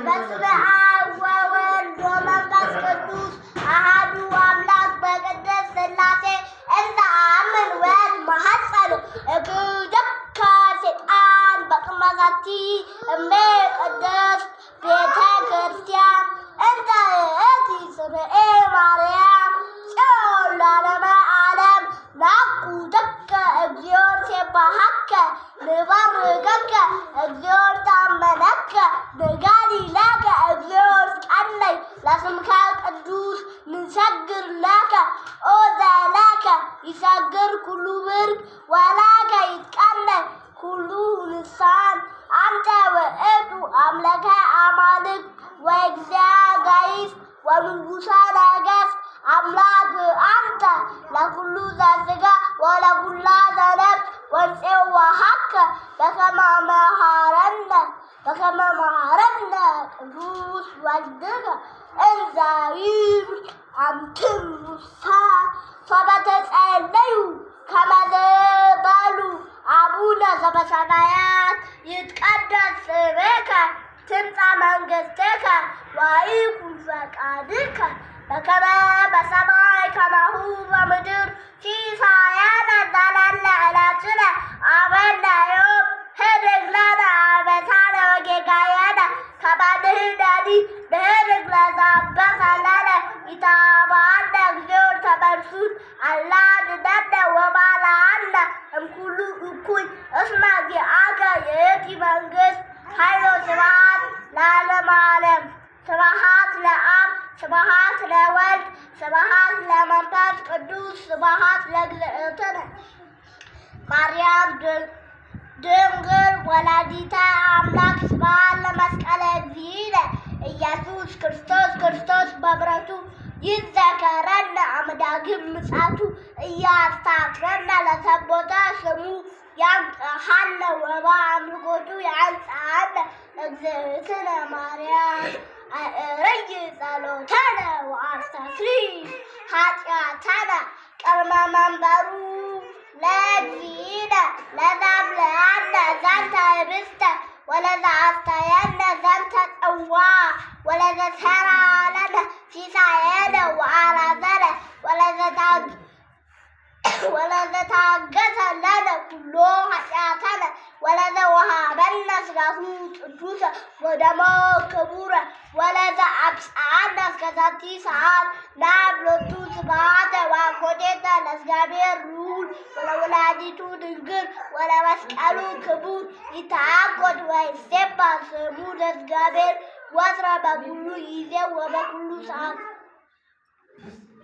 በስመ አብ ወወልድ ወመንፈስ ቅዱስ አሐዱ አምላክ በቅድስት ሥላሴ እንዘ አምን ወእትማሐፀኑ እግዝእከ ሰይጣን በቅድመ ዛቲ እሜ ቅድስት ቤተ ክርስቲያን እንተ ይእቲ ስምዔ ማርያም ጽዮን ለዓለመ ዓለም ናኩተከ እግዚኦ ንሴብሐከ ንባርከከ እግዚኦ ንተአመነከ ንገሊለከ እግዚኦ ንትቀነይ ለስምከ ቅዱስ ንሰግድ ለከ ኦ ዘለከ ይሰግድ ኩሉ ብርክ ወለከ ይትቀነይ ኩሉ ልሳን አንተ ውእቱ አምላከ አማልክት ወእግዚአ ጋይስ ወንጉሠ ነገሥት አምላክ አንተ ለኩሉ ዘሥጋ ወለኩላ ዘነፍስ ወንፄዋሃከ በከመ መሃረነ ቅዱስ ወልድከ እንዘ ይብል አንትሙሰ ሶበ ተጸለዩ ከመ በሉ አቡነ ዘበሰማያት ይትቀደስ ስምከ ትምጻእ መንግሥትከ ወይኩን ፈቃድከ በከመ በሰማይ ከማሁ በምድር ሲሳየነ ዘለለ ዕለትነ ሀበነ ዮም ኅድግ ለነ አበሳነ ወጌጋየነ ከመ ንሕነኒ ንኅድግ ለዘአበሰ ለነ ኢታብአነ እግዚኦ ተመንሱት አላ ንሕነነ ወባልዐነ እምኩሉ እኩይ እስመ ዚአከ ይእቲ መንግሥት ኃይል ወስብሐት ለዓለመ ዓለም። ስብሐት ለአብ ስብሐት ለወልድ ስብሐት ለመንፈስ ቅዱስ ስብሐት ለእግዝእትነ ማርያም ድንግል ወላዲተ አምላክ ስብሐት ለመስቀለ እግዚእነ ኢየሱስ ክርስቶስ በምሕረቱ ይዘከረነ አመዳግም ምጽአቱ እያስታክረነ ለሰቦተ ስሙ ያንጽሐነ ወበአምልኮቱ ያንጽሐነ እግዝእትነ ማርያም አዕርይ ጸሎተነ ወአስተስሪ ኃጢአተነ ቅድመ መንበሩ ለእግዚእነ ለዘአብልዐነ ዘንተ ኅብስተ ወለዘአስተየነ ዘንተ ጽዋ ወለዘሠርዐ ለነ ሲሳየነ ወአራዘነ ወለዘታገሠ ለነ ኩሎ ኃጢአተነ ወለዘወሀበነ ሥጋሁ ቅዱሰ ወደሞ ክቡረ ወለዘአብጽሐነ እስከ ዛቲ ሰዓት ናብ ሎቱ ስብሐት ወአኮቴተ ለእግዚአብሔር ልዑል ወለወላዲቱ ድንግል ወለመስቀሉ ክቡር ይትሐጐስ ወይሴባህ ስሙ ለእግዚአብሔር ወትረ በኩሉ ጊዜ ወበኩሉ ሰዓት።